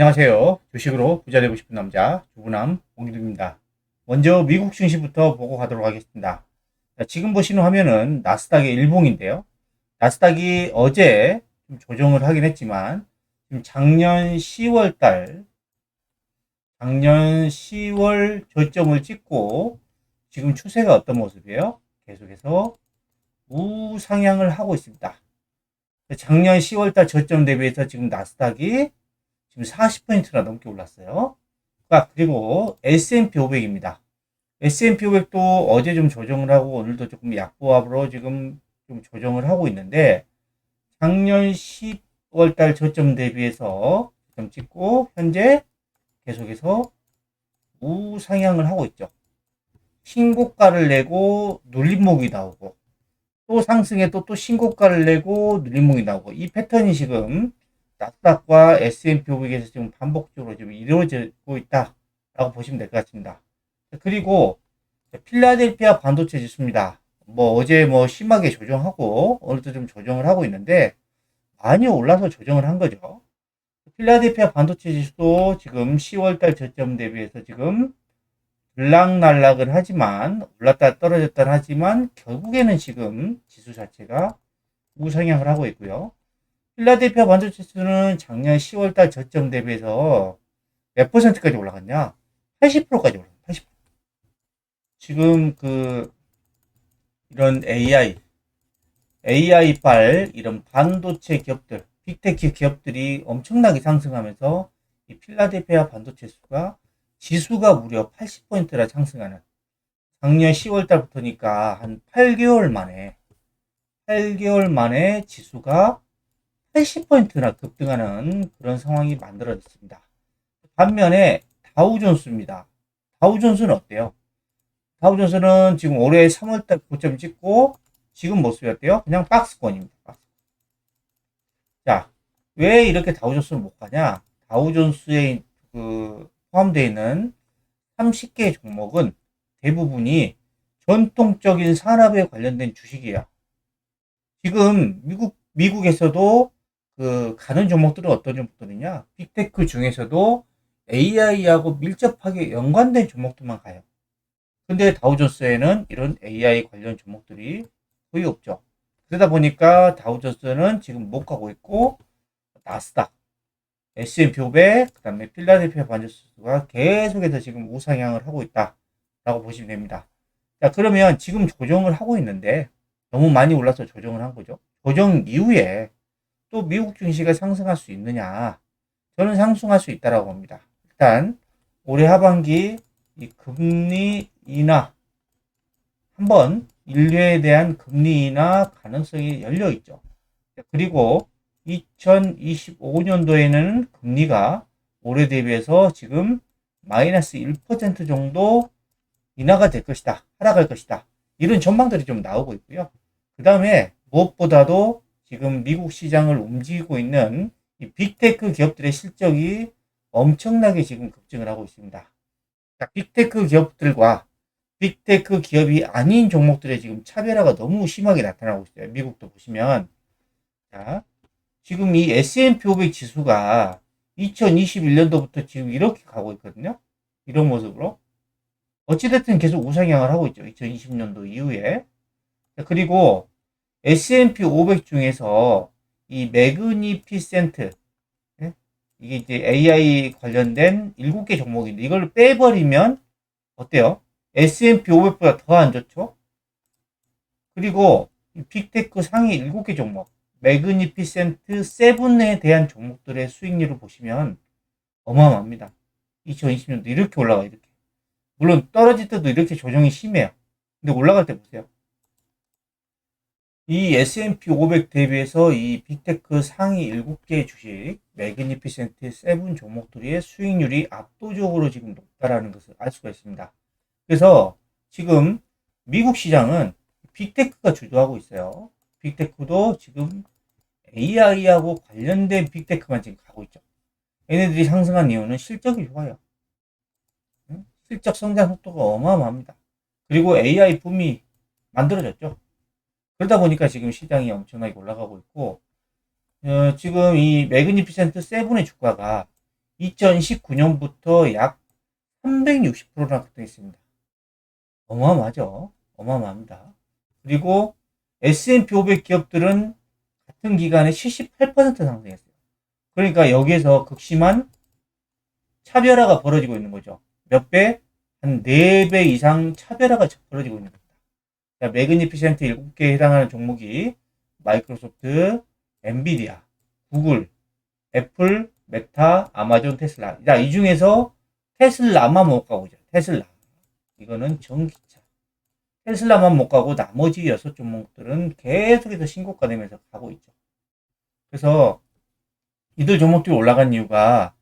안녕하세요. 주식으로 부자 되고 싶은 남자 주부남 공기입니다. 먼저 미국 증시부터 보고 가도록 하겠습니다. 자, 지금 보시는 화면은 나스닥의 일봉인데요. 나스닥이 어제 좀 조정을 하긴 했지만 지금 작년 10월 저점을 찍고 지금 추세가 어떤 모습이에요? 계속해서 우상향을 하고 있습니다. 작년 10월달 저점 대비해서 지금 나스닥이 지금 40%나 넘게 올랐어요. 그리고 S&P 500입니다. S&P 500도 어제 좀 조정을 하고 오늘도 조금 약보합으로 지금 좀 조정을 하고 있는데 작년 10월 달 저점 대비해서 좀 찍고 현재 계속해서 우상향을 하고 있죠. 신고가를 내고 눌림목이 나오고 또 상승해도 또 신고가를 내고 눌림목이 나오고 이 패턴이 지금 나스닥과 S&P 500에서 지금 반복적으로 지금 이루어지고 있다라고 보시면 될 것 같습니다. 그리고 필라델피아 반도체 지수입니다. 어제 심하게 조정하고 오늘도 좀 조정을 하고 있는데 많이 올라서 조정을 한 거죠. 필라델피아 반도체 지수도 지금 10월달 저점 대비해서 지금 들락날락을 하지만 올랐다 떨어졌다 하지만 결국에는 지금 지수 자체가 우상향을 하고 있고요. 필라델피아 반도체 지수는 작년 10월달 저점 대비해서 몇 퍼센트까지 올라갔냐? 80%까지 올랐어요. 80%. 지금 이런 AI발 이런 반도체 기업들, 빅테크 기업들이 엄청나게 상승하면서 이 필라델피아 반도체 지수가 무려 80%나 상승하는 작년 10월 달부터니까 한 8개월 만에 지수가 80%나 급등하는 그런 상황이 만들어졌습니다. 반면에 다우존스입니다. 다우존스는 어때요? 다우존스는 지금 올해 3월달 고점 찍고 지금 모습이 어때요? 그냥 박스권입니다. 자, 왜 이렇게 다우존스를 못 가냐? 다우존스에 포함되어 있는 30개 종목은 대부분이 전통적인 산업에 관련된 주식이에요. 지금 미국에서도 가는 종목들은 어떤 종목들이냐? 빅테크 중에서도 AI하고 밀접하게 연관된 종목들만 가요. 근데 다우존스에는 이런 AI 관련 종목들이 거의 없죠. 그러다 보니까 다우존스는 지금 못 가고 있고 나스닥, S&P 500, 그다음에 필라델피아 반도체가 계속해서 지금 우상향을 하고 있다라고 보시면 됩니다. 자, 그러면 지금 조정을 하고 있는데 너무 많이 올라서 조정을 한 거죠. 조정 이후에 또 미국 증시가 상승할 수 있느냐? 저는 상승할 수 있다라고 봅니다. 일단 올해 하반기 이 금리 인하 한번 인류에 대한 금리 인하 가능성이 열려 있죠. 그리고 2025년도에는 금리가 올해 대비해서 지금 마이너스 1% 정도 인하가 될 것이다. 하락할 것이다. 이런 전망들이 좀 나오고 있고요. 그 다음에 무엇보다도 지금 미국 시장을 움직이고 있는 이 빅테크 기업들의 실적이 엄청나게 지금 급증을 하고 있습니다. 자, 빅테크 기업들과 빅테크 기업이 아닌 종목들의 지금 차별화가 너무 심하게 나타나고 있어요. 미국도 보시면. 자, 지금 이 S&P 500 지수가 2021년도부터 지금 이렇게 가고 있거든요. 이런 모습으로. 어찌됐든 계속 우상향을 하고 있죠. 2020년도 이후에. 그리고 S&P 500 중에서 이 매그니피센트, 이게 이제 AI 관련된 7개 종목인데 이걸 빼버리면 어때요? S&P 500보다 더 안 좋죠? 그리고 빅테크 상위 7개 종목, 매그니피센트 7에 대한 종목들의 수익률을 보시면 어마어마합니다. 2020년도 이렇게 올라가 이렇게. 물론 떨어질 때도 이렇게 조정이 심해요. 근데 올라갈 때 보세요. 이 S&P 500 대비해서 이 빅테크 상위 7개 주식, 매그니피센트 7 종목들의 수익률이 압도적으로 지금 높다라는 것을 알 수가 있습니다. 그래서 지금 미국 시장은 빅테크가 주도하고 있어요. 빅테크도 지금 AI하고 관련된 빅테크만 지금 가고 있죠. 얘네들이 상승한 이유는 실적이 좋아요. 실적 성장 속도가 어마어마합니다. 그리고 AI 붐이 만들어졌죠. 그러다 보니까 지금 시장이 엄청나게 올라가고 있고, 지금 이 매그니피센트 7의 주가가 2019년부터 약 360%나 급등했습니다. 어마어마하죠? 어마어마합니다. 그리고 S&P 500 기업들은 같은 기간에 78% 상승했어요. 그러니까 여기에서 극심한 차별화가 벌어지고 있는 거죠. 몇 배? 한 4배 이상 차별화가 벌어지고 있는 겁니다. 매그니피센트 7개에 해당하는 종목이 마이크로소프트, 엔비디아, 구글, 애플, 메타, 아마존, 테슬라. 자, 이 중에서 테슬라만 못 가고 있죠. 테슬라. 이거는 전기차. 테슬라만 못 가고 나머지 6종목들은 계속해서 신고가 되면서 가고 있죠. 그래서 이들 종목들이 올라간 이유가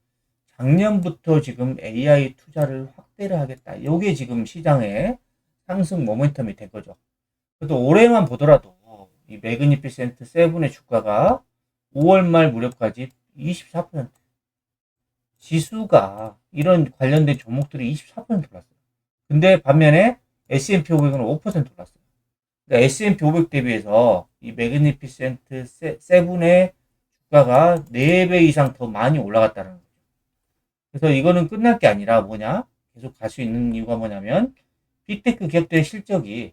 작년부터 지금 AI 투자를 확대를 하겠다. 이게 지금 시장의 상승 모멘텀이 된 거죠. 그래도 올해만 보더라도 이 매그니피센트 세븐의 주가가 5월 말 무렵까지 24%, 지수가 이런 관련된 종목들이 24% 올랐어요. 근데 반면에 S&P 500은 5% 올랐어요. 그러니까 S&P 500 대비해서 이 매그니피센트 세븐의 주가가 4배 이상 더 많이 올라갔다는 거죠. 그래서 이거는 끝날 게 아니라 뭐냐? 계속 갈 수 있는 이유가 뭐냐면 빅테크 기업들의 실적이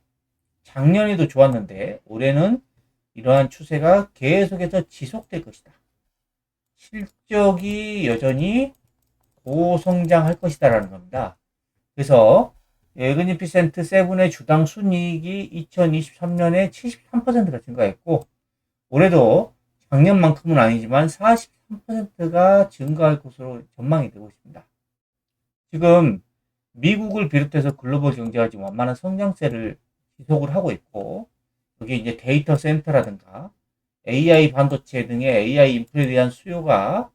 작년에도 좋았는데 올해는 이러한 추세가 계속해서 지속될 것이다. 실적이 여전히 고성장할 것이다라는 겁니다. 그래서 매그니피센트 세븐의 주당 순이익이 2023년에 73%가 증가했고 올해도 작년만큼은 아니지만 43%가 증가할 것으로 전망이 되고 있습니다. 지금 미국을 비롯해서 글로벌 경제가 지금 완만한 성장세를 지속을 하고 있고 여기 이제 데이터 센터라든가 AI 반도체 등의 AI 인프라에 대한 수요가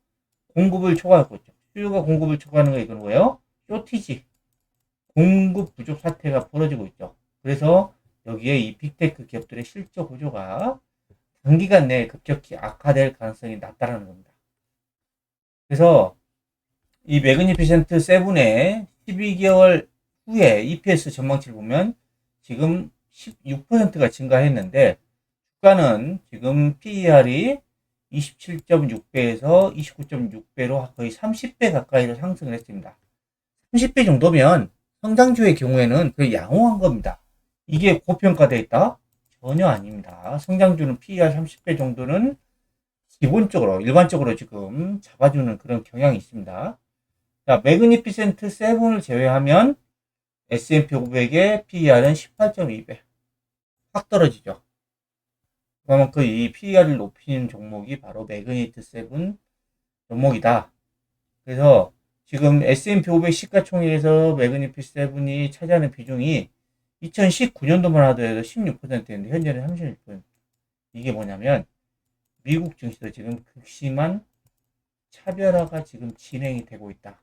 공급을 초과하고 있죠. 수요가 공급을 초과하는 거 이건 뭐예요? 쇼티지, 공급 부족 사태가 벌어지고 있죠. 그래서 여기에 이 빅테크 기업들의 실적 구조가 단기간 내에 급격히 악화될 가능성이 낮다라는 겁니다. 그래서 이 매그니피센트 세븐의 12개월 후에 EPS 전망치를 보면 지금 16%가 증가했는데 주가는 지금 PER이 27.6배에서 29.6배로 거의 30배 가까이로 상승을 했습니다. 30배 정도면 성장주의 경우에는 거의 양호한 겁니다. 이게 고평가되어 있다? 전혀 아닙니다. 성장주는 PER 30배 정도는 기본적으로 일반적으로 지금 잡아주는 그런 경향이 있습니다. 자, 매그니피센트 세븐을 제외하면 S&P 500의 PER은 18.2배. 확 떨어지죠. 그만큼 이 PER을 높이는 종목이 바로 매그니트 세븐 종목이다. 그래서 지금 S&P 500 시가총액에서 매그니피 세븐이 차지하는 비중이 2019년도만 하더라도 16%였는데 현재는 36%. 이게 뭐냐면 미국 증시도 지금 극심한 차별화가 지금 진행이 되고 있다.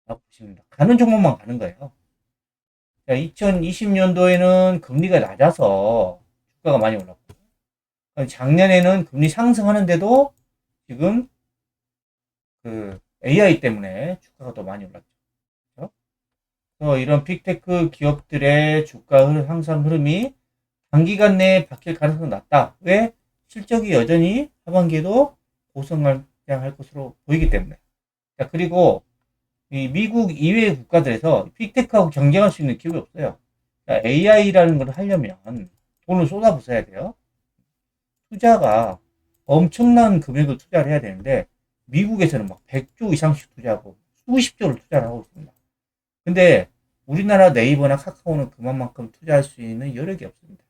라고 보시면 됩니다. 가는 종목만 가는 거예요. 2020년도에는 금리가 낮아서 주가가 많이 올랐고 작년에는 금리 상승하는데도 지금 그 AI 때문에 주가가 더 많이 올랐죠. 그래서 이런 빅테크 기업들의 주가 상승 흐름이 단기간 내에 바뀔 가능성이 낮다. 왜? 실적이 여전히 하반기에도 고성장할 것으로 보이기 때문에. 자, 그리고 이 미국 이외의 국가들에서 빅테크하고 경쟁할 수 있는 기업이 없어요. AI라는 걸 하려면 돈을 쏟아부어야 돼요. 투자가 엄청난 금액을 투자를 해야 되는데 미국에서는 막 100조 이상씩 투자하고 수십조를 투자를 하고 있습니다. 근데 우리나라 네이버나 카카오는 그만큼 투자할 수 있는 여력이 없습니다.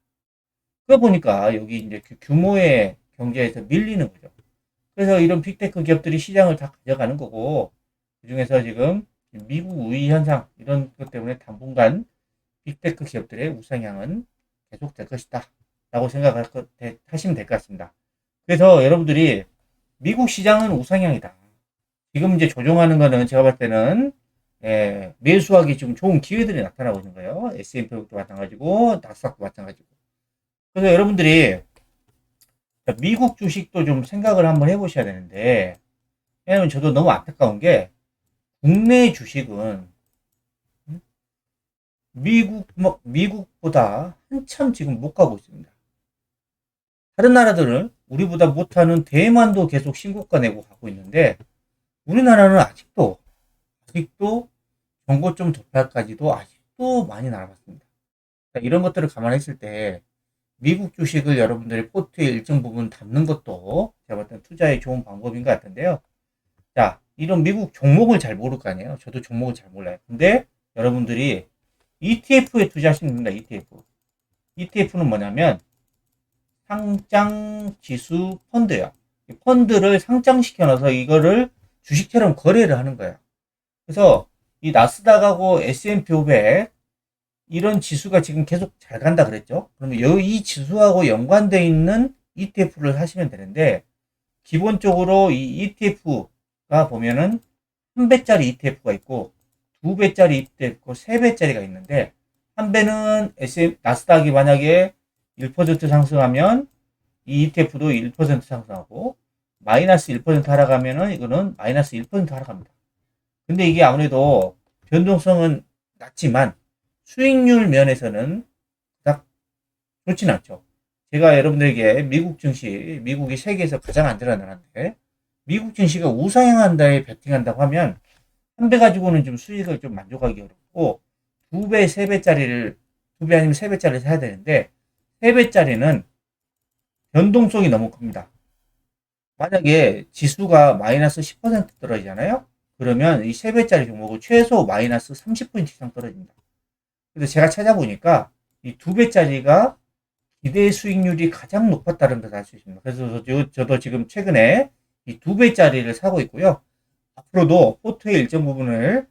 그러다 보니까 여기 이제 규모의 경제에서 밀리는 거죠. 그래서 이런 빅테크 기업들이 시장을 다 가져가는 거고 그 중에서 지금 미국 우위 현상 이런 것 때문에 당분간 빅테크 기업들의 우상향은 계속될 것이다 라고 하시면 될 것 같습니다. 그래서 여러분들이 미국 시장은 우상향이다. 지금 이제 조정하는 거는 제가 봤을 때는 매수하기 좀 좋은 기회들이 나타나고 있는 거예요. S&P도 마찬가지고 나스닥도 마찬가지고. 그래서 여러분들이 미국 주식도 좀 생각을 한번 해보셔야 되는데 왜냐면 저도 너무 안타까운 게 국내 주식은 미국보다 한참 지금 못 가고 있습니다. 다른 나라들은 우리보다 못하는 대만도 계속 신고가 내고 가고 있는데 우리나라는 아직도 정고점 돌파까지도 아직도 많이 남았습니다. 이런 것들을 감안했을 때 미국 주식을 여러분들이 포트에 일정 부분 담는 것도 제가 봤을 때 투자에 좋은 방법인 것 같은데요. 자, 이런 미국 종목을 잘 모를 거 아니에요. 저도 종목을 잘 몰라요. 근데 여러분들이 ETF에 투자하시면 됩니다. ETF. ETF는 뭐냐면 상장 지수 펀드예요. 펀드를 상장시켜 놔서 이거를 주식처럼 거래를 하는 거예요. 그래서 이 나스닥하고 S&P 500 이런 지수가 지금 계속 잘 간다 그랬죠. 그러면 이 지수하고 연관되어 있는 ETF를 하시면 되는데 기본적으로 이 ETF가 보면은 1배짜리 ETF가 있고 2배짜리 ETF가 있고 3배짜리가 있는데 한 배는 나스닥이 만약에 1% 상승하면 이 ETF도 1% 상승하고 마이너스 1% 하락하면은 이거는 마이너스 1% 하락합니다. 근데 이게 아무래도 변동성은 낮지만 수익률 면에서는 딱 좋진 않죠. 제가 여러분들에게 미국 증시, 미국이 세계에서 가장 안전한 나라인데 미국 증시가 우상향한다에 베팅한다고 하면 한 배 가지고는 좀 수익을 좀 만족하기 어렵고 2배, 3배짜리를 2배 아니면 3배짜리를 사야 되는데 3배짜리는 변동성이 너무 큽니다. 만약에 지수가 마이너스 10% 떨어지잖아요. 그러면 이 3배짜리 종목은 최소 마이너스 30% 이상 떨어집니다. 그래서 제가 찾아보니까 이 2배짜리가 기대 수익률이 가장 높았다는 것을 알 수 있습니다. 그래서 저도 지금 최근에 이 2배짜리를 사고 있고요. 앞으로도 포트의 일정 부분을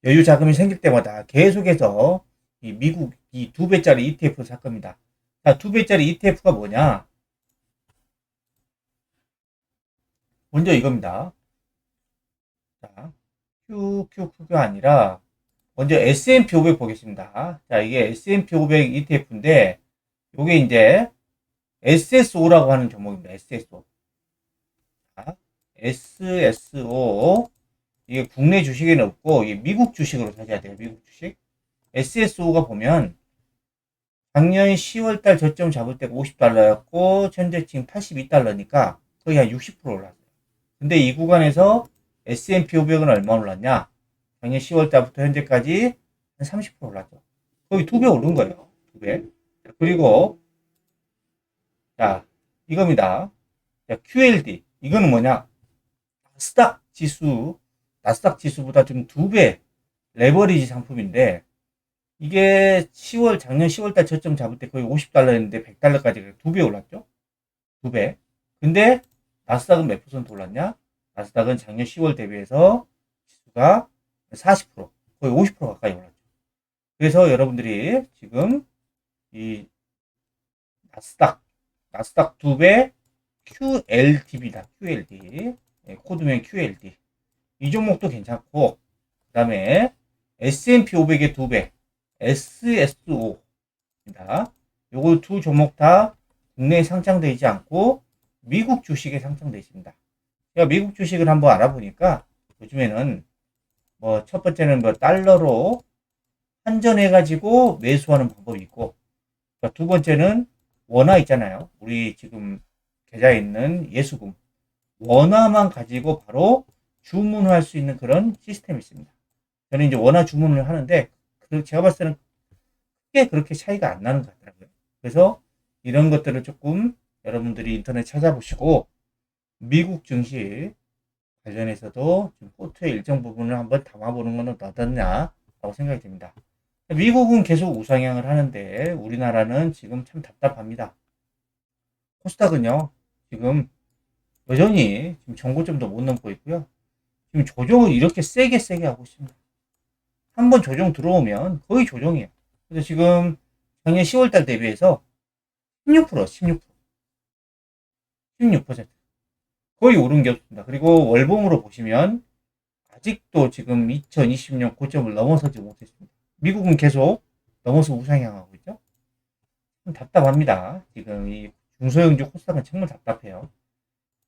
여유 자금이 생길 때마다 계속해서 이 미국 이 2배짜리 ETF를 살 겁니다. 자, 2배짜리 ETF가 뭐냐? 먼저 이겁니다. 자, QQQ가 아니라 먼저 S&P 500 보겠습니다. 자, 이게 S&P 500 ETF인데 이게 이제 SSO라고 하는 종목입니다. SSO. 자, SSO. 이게 국내 주식에는 없고 이게 미국 주식으로 사셔야 돼요. 미국 주식. SSO가 보면 작년 10월달 저점 잡을 때가 50달러였고 현재 지금 82달러니까 거의 한 60% 올랐어요. 근데 이 구간에서 S&P 500은 얼마 올랐냐? 작년 10월달부터 현재까지 한 30% 올랐죠. 거의 2배 오른 거예요. 2배. 그리고 자 이겁니다. 자, QLD 이거는 뭐냐? 나스닥 지수 나스닥 지수보다 좀 2배 레버리지 상품인데 이게 작년 10월달 저점 잡을 때 거의 50달러였는데 100달러까지 2배 올랐죠? 2배. 근데 나스닥은 몇 퍼센트 올랐냐? 나스닥은 작년 10월 대비해서 지수가 40% 거의 50% 가까이 올랐죠. 그래서 여러분들이 지금 이 나스닥 2배 QLD입니다. QLD. 코드면 QLD. 이 종목도 괜찮고 그 다음에 S&P 500의 2배 SSO입니다. 요거 두 종목 다 국내에 상장되어 있지 않고 미국 주식에 상장되어 있습니다. 제가 미국 주식을 한번 알아보니까 요즘에는 뭐 첫 번째는 뭐 달러로 환전해 가지고 매수하는 방법이 있고 두 번째는 원화 있잖아요. 우리 지금 계좌에 있는 예수금 원화만 가지고 바로 주문할 수 있는 그런 시스템이 있습니다. 저는 이제 원화 주문을 하는데 제가 봤을 때는 크게 그렇게 차이가 안 나는 것 같더라고요. 그래서 이런 것들을 조금 여러분들이 인터넷 찾아보시고 미국 증시 관련해서도 좀 포트의 일정 부분을 한번 담아보는 것은 어떻냐라고 생각이 듭니다. 미국은 계속 우상향을 하는데 우리나라는 지금 참 답답합니다. 코스닥은요, 지금 여전히 지금 정고점도 못 넘고 있고요. 지금 조정을 이렇게 세게 하고 있습니다. 한번 조정 들어오면 거의 조정이에요. 그래서 지금 작년 10월달 대비해서 16% 거의 오른 게 없습니다. 그리고 월봉으로 보시면 아직도 지금 2020년 고점을 넘어서지 못했습니다. 미국은 계속 넘어서 우상향하고 있죠. 좀 답답합니다. 지금 이 중소형주 코스닥은 정말 답답해요.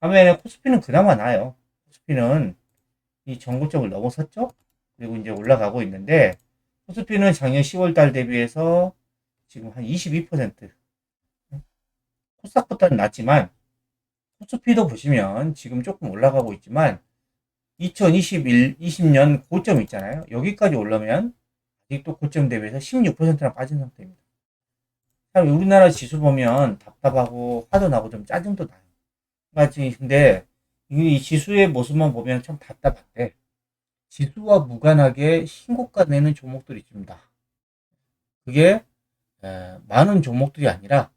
반면에 코스피는 그나마 나아요. 코스피는 이 전고점을 넘어섰죠. 그리고 이제 올라가고 있는데 코스피는 작년 10월 달 대비해서 지금 한 22% 코스닥보다는 낮지만 코스피도 보시면 지금 조금 올라가고 있지만 2020년 고점 있잖아요. 여기까지 올라오면 아직도 고점 대비해서 16%나 빠진 상태입니다. 참 우리나라 지수 보면 답답하고 화도 나고 좀 짜증도 나요. 근데 이 지수의 모습만 보면 참 답답한데 지수와 무관하게 신고가 내는 종목들이 있습니다. 그게 많은 종목들이 아니라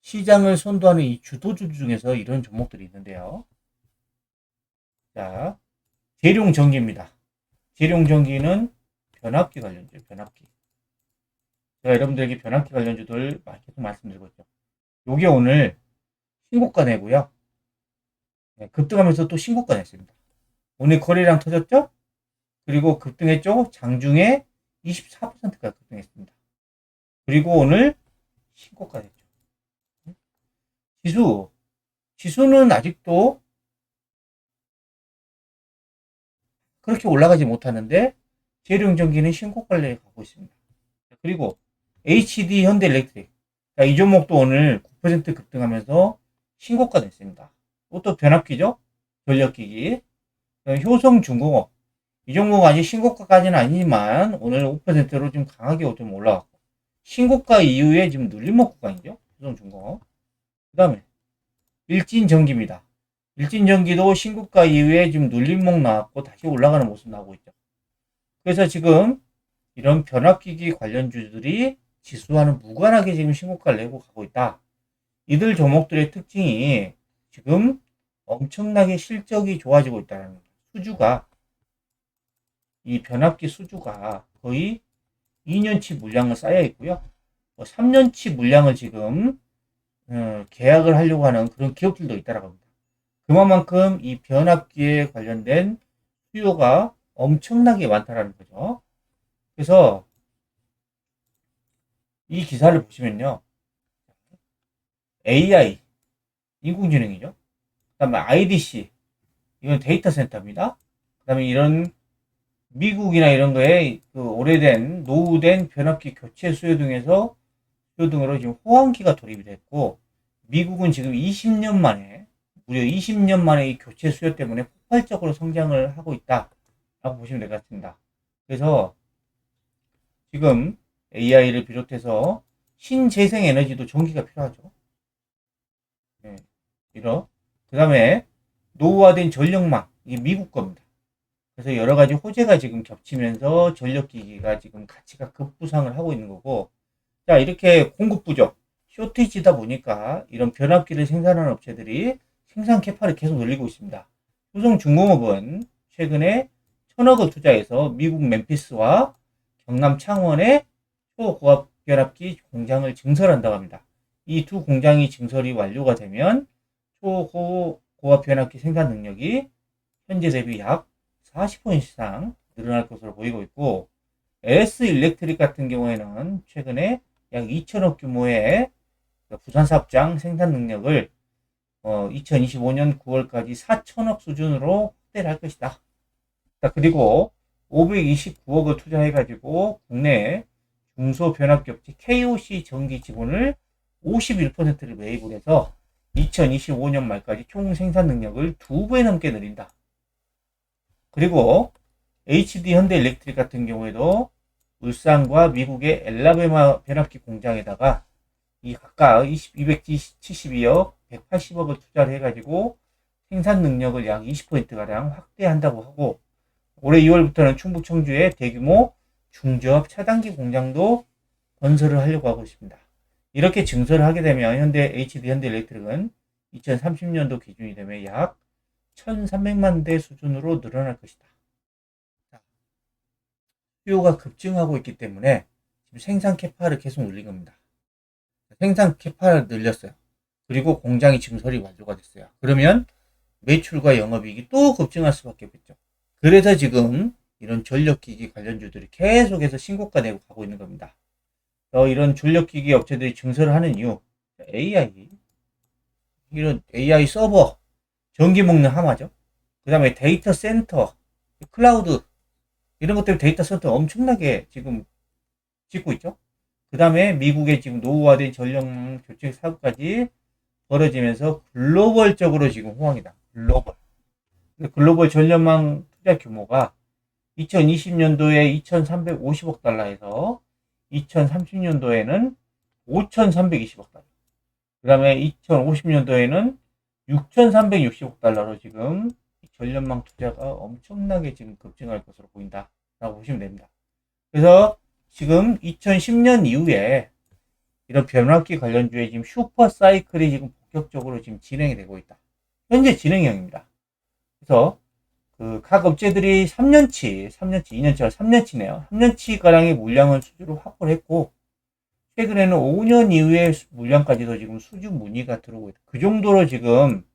시장을 선도하는 이 주도주 중에서 이런 종목들이 있는데요. 자, 재룡전기입니다. 재룡전기는 변압기 관련주, 변압기. 제가 여러분들에게 변압기 관련주들 계속 말씀드리고 있죠. 요게 오늘 신고가 내고요. 급등하면서 또 신고가 냈습니다. 오늘 거래량 터졌죠? 그리고 급등했죠? 장중에 24%까지 급등했습니다. 그리고 오늘 신고가 냈죠. 지수는 아직도 그렇게 올라가지 못하는데 재룡전기는 신고가를 가고 있습니다. 그리고 HD 현대일렉트릭, 이 종목도 오늘 9% 급등하면서 신고가 냈습니다. 이것도 변압기죠? 전력기기. 효성중공업, 이 종목 아직 신고가까지는 아니지만 오늘 5%로 좀 강하게 좀 올라갔고, 신고가 이후에 지금 눌림목 구간이죠? 효성중공업. 그 다음에 일진전기입니다. 일진전기도 신고가 이후에 지금 눌림목 나왔고 다시 올라가는 모습 나오고 있죠. 그래서 지금 이런 변압기기 관련주들이 지수와는 무관하게 지금 신고가를 내고 가고 있다. 이들 종목들의 특징이 지금 엄청나게 실적이 좋아지고 있다는 거예요. 수주가, 이 변압기 수주가 거의 2년치 물량을 쌓여 있고요. 3년치 물량을 지금 계약을 하려고 하는 그런 기업들도 있다라고 합니다. 그만큼 이 변압기에 관련된 수요가 엄청나게 많다라는 거죠. 그래서 이 기사를 보시면요. AI, 인공지능이죠. 그 다음에 IDC, 이건 데이터 센터입니다. 그 다음에 이런 미국이나 이런 거에 그 오래된, 노후된 변압기 교체 수요 등으로 지금 호황기가 돌입이 됐고, 미국은 지금 20년 만에, 무려 20년 만에 이 교체 수요 때문에 폭발적으로 성장을 하고 있다라고 보시면 될 것 같습니다. 그래서 지금 AI를 비롯해서 신재생 에너지도 전기가 필요하죠. 네, 그 다음에 노후화된 전력망, 이게 미국 겁니다. 그래서 여러 가지 호재가 지금 겹치면서 전력기기가 지금 가치가 급부상을 하고 있는 거고, 자, 이렇게 공급 부족, 쇼티지다 보니까 이런 변압기를 생산하는 업체들이 생산 캐파를 계속 늘리고 있습니다. 효성중공업은 최근에 1,000억을 투자해서 미국 멤피스와 경남 창원에 초고압 변압기 공장을 증설한다고 합니다. 이 두 공장이 증설이 완료가 되면 초고압 변압기 생산 능력이 현재 대비 약 40% 이상 늘어날 것으로 보이고 있고, LS 일렉트릭 같은 경우에는 최근에 약 2천억 규모의 부산 사업장 생산 능력을 2025년 9월까지 4천억 수준으로 확대를 할 것이다. 자, 그리고 529억을 투자해가지고 국내 중소변압기 업체 KOC 전기 지분을 51%를 매입을 해서 2025년 말까지 총 생산 능력을 2배 넘게 늘린다. 그리고 HD 현대일렉트릭 같은 경우에도 울산과 미국의 엘라베마 변압기 공장에다가 이 각각 272억, 180억을 투자를 해가지고 생산 능력을 약 20%가량 확대한다고 하고, 올해 2월부터는 충북 청주에 대규모 중저압 차단기 공장도 건설을 하려고 하고 있습니다. 이렇게 증설을 하게 되면 HD 현대일렉트릭은 2030년도 기준이 되면 약 1,300만 대 수준으로 늘어날 것이다. 수요가 급증하고 있기 때문에 지금 생산 캐파를 계속 늘린 겁니다. 생산 캐파를 늘렸어요. 그리고 공장이 증설이 완료가 됐어요. 그러면 매출과 영업이익이 또 급증할 수밖에 없겠죠. 그래서 지금 이런 전력기기 관련주들이 계속해서 신고가 내고 가고 있는 겁니다. 이런 전력기기 업체들이 증설을 하는 이유, 이런 AI 서버, 전기 먹는 하마죠. 그 다음에 데이터 센터, 클라우드, 이런 것 때문에 데이터 센터 엄청나게 지금 짓고 있죠. 그 다음에 미국의 지금 노후화된 전력 교체 사업까지 벌어지면서 글로벌적으로 지금 호황이다. 글로벌 전력망 투자 규모가 2020년도에 2,350억 달러에서 2030년도에는 5,320억 달러. 그 다음에 2050년도에는 6,360억 달러로 지금 전력망 투자가 엄청나게 지금 급증할 것으로 보인다라고 보시면 됩니다. 그래서 지금 2010년 이후에 이런 변압기 관련주에 지금 슈퍼 사이클이 지금 본격적으로 지금 진행이 되고 있다. 현재 진행형입니다. 그래서 각 업체들이 3년치, 3년치네요. 3년치 가량의 물량을 수주로 확보를 했고, 최근에는 5년 이후의 물량까지도 지금 수주 문의가 들어오고 있다. 그 정도로 지금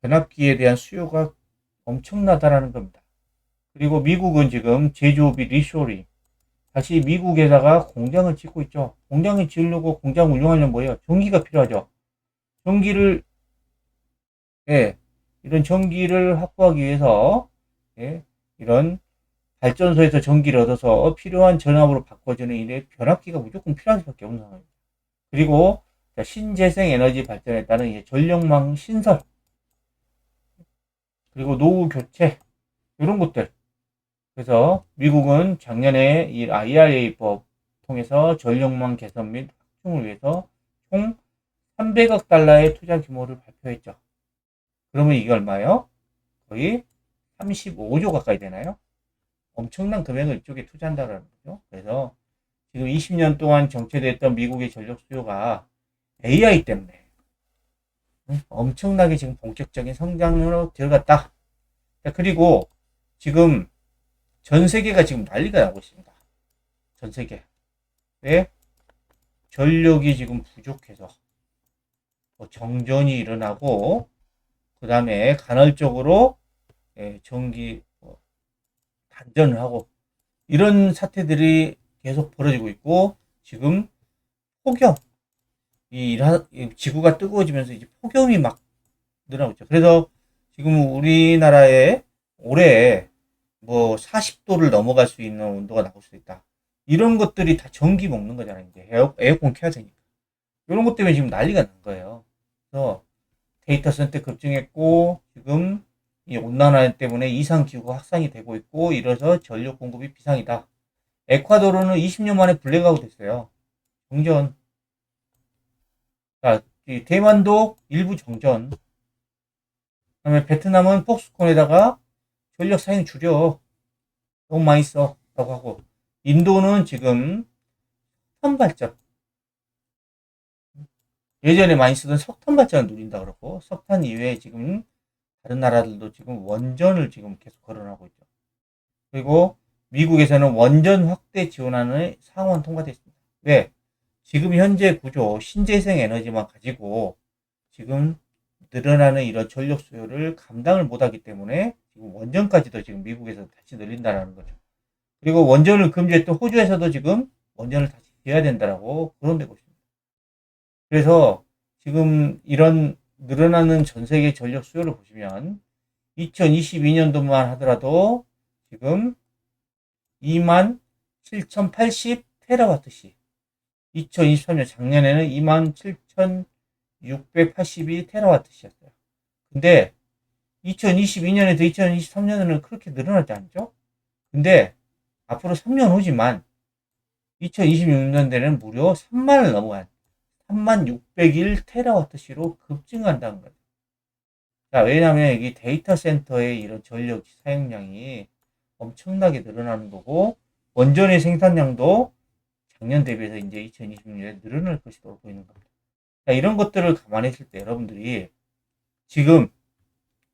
변압기에 대한 수요가 엄청나다라는 겁니다. 그리고 미국은 지금 제조업이 리쇼링, 다시 미국에다가 공장을 짓고 있죠. 공장을 지으려고 공장 운영하려면 뭐예요? 전기가 필요하죠. 전기를, 예, 이런 전기를 확보하기 위해서, 예, 이런 발전소에서 전기를 얻어서 필요한 전압으로 바꿔주는 일에 변압기가 무조건 필요할 수밖에 없는 상황입니다. 그리고 신재생 에너지 발전에 따른 전력망 신설, 그리고 노후 교체, 이런 것들. 그래서 미국은 작년에 이 IRA법 통해서 전력망 개선 및 확충을 위해서 총 300억 달러의 투자 규모를 발표했죠. 그러면 이게 얼마예요? 거의 35조 가까이 되나요? 엄청난 금액을 이쪽에 투자한다는 거죠. 그래서 지금 20년 동안 정체됐던 미국의 전력 수요가 AI 때문에 엄청나게 지금 본격적인 성장으로 들어갔다. 그리고 지금 전 세계가 지금 난리가 나고 있습니다. 전 세계. 왜? 전력이 지금 부족해서 정전이 일어나고, 그 다음에 간헐적으로 전기 단전을 하고, 이런 사태들이 계속 벌어지고 있고, 지금 폭염, 이 지구가 뜨거워지면서 이제 폭염이 막 늘어나고 있죠. 그래서 지금 우리나라에 올해 뭐 40도를 넘어갈 수 있는 온도가 나올 수 있다. 이런 것들이 다 전기 먹는 거잖아요. 이제 에어컨 켜야 되니까. 이런 것 때문에 지금 난리가 난 거예요. 그래서 데이터 센터 급증했고, 지금 이 온난화 때문에 이상 기후가 확산이 되고 있고, 이래서 전력 공급이 비상이다. 에콰도르는 20년 만에 블랙아웃 됐어요. 정전. 자, 이 대만도 일부 정전. 그다음에 베트남은 폭스콘에다가 전력 사용 줄여. 너무 많이 써. 라고 하고. 인도는 지금 석탄 발전. 예전에 많이 쓰던 석탄 발전을 누린다 그러고, 석탄 이외에 지금 다른 나라들도 지금 원전을 지금 계속 거론하고 있죠. 그리고 미국에서는 원전 확대 지원안의 상원 통과됐습니다. 왜? 지금 현재 구조, 신재생 에너지만 가지고 지금 늘어나는 이런 전력 수요를 감당을 못하기 때문에 지금 원전까지도 지금 미국에서 다시 늘린다는 거죠. 그리고 원전을 금지했던 호주에서도 지금 원전을 다시 지어야 된다라고 거론되고 있습니다. 그래서 지금 이런 늘어나는 전 세계 전력 수요를 보시면 2022년도만 하더라도 지금 27,080 테라와트시, 2023년 작년에는 27,682 테라와트시였어요. 근데 2022년에서 2023년에는 그렇게 늘어나지 않죠? 근데 앞으로 3년 후지만 2026년대는 무려 3만을 넘어간 3601 테라와트시로 급증한다는 거죠. 자, 왜냐하면 여기 데이터 센터의 이런 전력 사용량이 엄청나게 늘어나는 거고, 원전의 생산량도 작년 대비해서 이제 2026년에 늘어날 것으로 보이는 겁니다. 자, 이런 것들을 감안했을 때 여러분들이 지금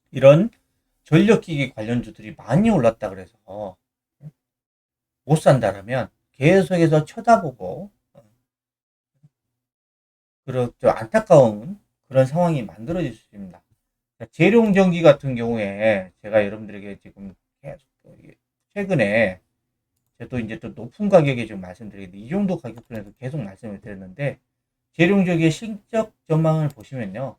이런 전력기기 관련주들이 많이 올랐다 그래서 못 산다라면 계속해서 쳐다보고, 그렇죠. 안타까운 그런 상황이 만들어질 수 있습니다. 재룡전기 같은 경우에 제가 여러분들에게 지금 계속 최근에 저도 이제 또 높은 가격에 좀 말씀드리는데, 이 정도 가격대에서 계속 말씀을 드렸는데, 재룡전기의 실적 전망을 보시면요,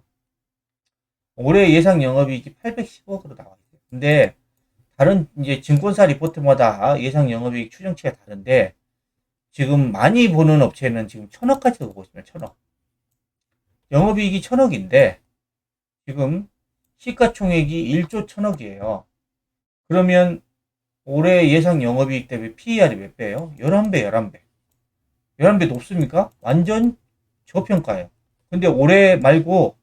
올해 예상 영업이익이 810억으로 나와 있어요. 근데 다른 이제 증권사 리포트마다 예상 영업이익 추정치가 다른데, 지금 많이 보는 업체는 지금 1,000억까지 보고 있습니다. 1,000억. 영업이익이 1,000억인데 지금 시가총액이 1조 1,000억이에요. 그러면 올해 예상 영업이익 대비 PER이 몇 배예요? 11배, 11배. 11배 높습니까? 완전 저평가예요. 근데 올해 말고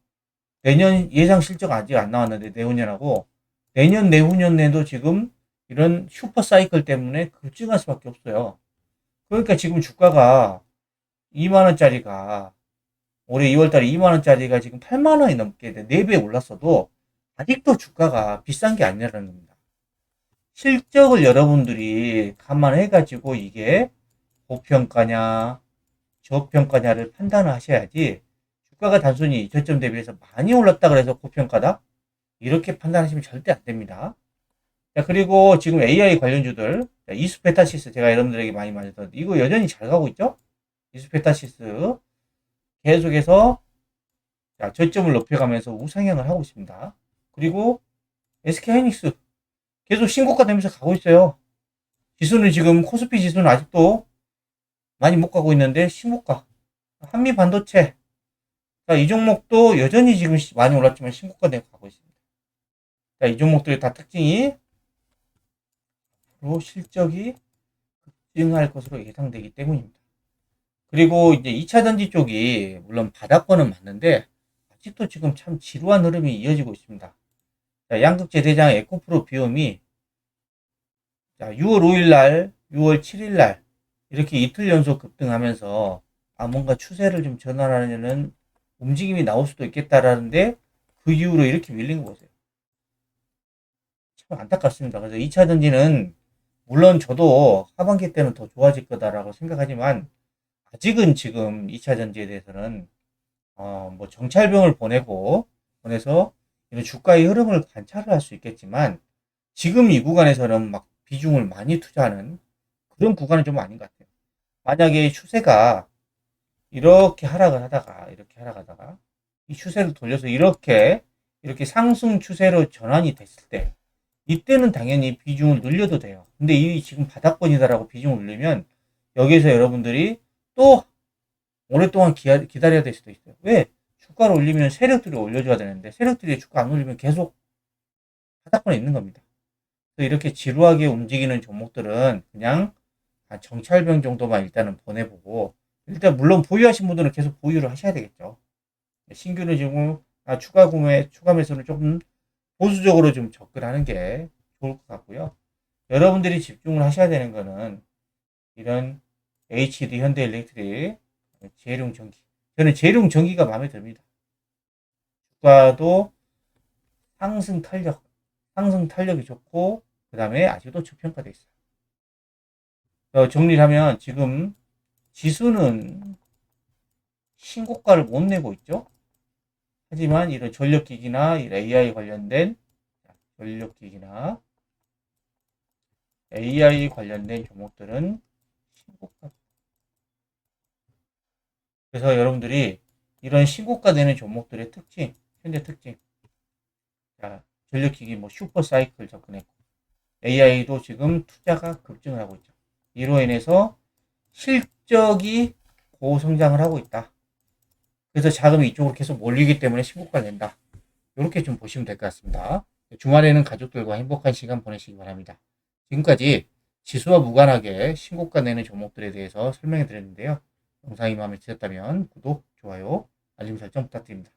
내년 예상 실적 아직 안 나왔는데 내후년하고 내년 내후년에도 지금 이런 슈퍼 사이클 때문에 급증할 수밖에 없어요. 그러니까 지금 주가가 2만 원짜리가 올해 2월 달에 2만 원짜리가 지금 8만 원이 넘게 4배 올랐어도 아직도 주가가 비싼 게 아니라는 겁니다. 실적을 여러분들이 감안해 가지고 이게 고평가냐 저평가냐를 판단을 하셔야지 주가가 단순히 저점 대비해서 많이 올랐다 그래서 고평가다 이렇게 판단하시면 절대 안 됩니다. 자, 그리고 지금 AI 관련주들 이수페타시스 제가 여러분들에게 많이 말했던 이거 여전히 잘 가고 있죠? 이수페타시스 계속해서 자, 저점을 높여가면서 우상향을 하고 있습니다. 그리고 SK하이닉스 계속 신고가 되면서 가고 있어요. 지수는 지금 코스피 지수는 아직도 많이 못 가고 있는데 신고가 한미 반도체 자, 이 종목도 여전히 지금 많이 올랐지만 신고가 되고 가고 있습니다. 자, 이 종목들의 다 특징이 실적이 급증할 것으로 예상되기 때문입니다. 그리고 이제 2차 전지 쪽이 물론 바닥권은 맞는데 아직도 지금 참 지루한 흐름이 이어지고 있습니다. 자, 양극재 대장 에코프로 비움이 자, 6월 5일 날, 6월 7일 날 이렇게 이틀 연속 급등하면서 뭔가 추세를 좀 전환하려는 움직임이 나올 수도 있겠다라는데 그 이후로 이렇게 밀린 거 보세요. 참 안타깝습니다. 그래서 2차 전지는 물론 저도 하반기 때는 더 좋아질 거다라고 생각하지만 아직은 지금 2차 전지에 대해서는 뭐 정찰병을 보내서 이런 주가의 흐름을 관찰을 할 수 있겠지만 지금 이 구간에서는 막 비중을 많이 투자하는 그런 구간은 좀 아닌 것 같아요. 만약에 추세가 이렇게 하락하다가 이 추세를 돌려서 이렇게 상승 추세로 전환이 됐을 때 이때는 당연히 비중을 늘려도 돼요. 근데 이 지금 바닥권이다라고 비중을 늘리면 여기서 여러분들이 또 오랫동안 기다려야 될 수도 있어요. 왜? 주가를 올리면 세력들이 올려줘야 되는데 세력들이 주가 안 올리면 계속 바닥권에 있는 겁니다. 이렇게 지루하게 움직이는 종목들은 그냥 정찰병 정도만 일단은 보내보고 일단 물론 보유하신 분들은 계속 보유를 하셔야 되겠죠. 신규는 지금 추가 매수는 조금 보수적으로 좀 접근하는 게 좋을 것 같고요. 여러분들이 집중을 하셔야 되는 거는 이런 HD 현대일렉트릭, 재룡전기. 저는 재룡전기가 마음에 듭니다. 주가도 상승 탄력이 좋고 그 다음에 아직도 저평가되어 있어요. 정리를 하면 지금 지수는 신고가를 못 내고 있죠. 하지만 이런 전력기기나 AI 관련된 전력기기나 AI 관련된 종목들은 신고가. 그래서 여러분들이 이런 신고가 되는 종목들의 특징, 현재 특징. 자, 전력기기 뭐 슈퍼 사이클 접근했고 AI도 지금 투자가 급증을 하고 있죠. 이로 인해서 실적이 고성장을 하고 있다. 그래서 자금이 이쪽으로 계속 몰리기 때문에 신고가를 낸다. 이렇게 좀 보시면 될 것 같습니다. 주말에는 가족들과 행복한 시간 보내시기 바랍니다. 지금까지 지수와 무관하게 신고가 내는 종목들에 대해서 설명해 드렸는데요. 영상이 마음에 드셨다면 구독, 좋아요, 알림 설정 부탁드립니다.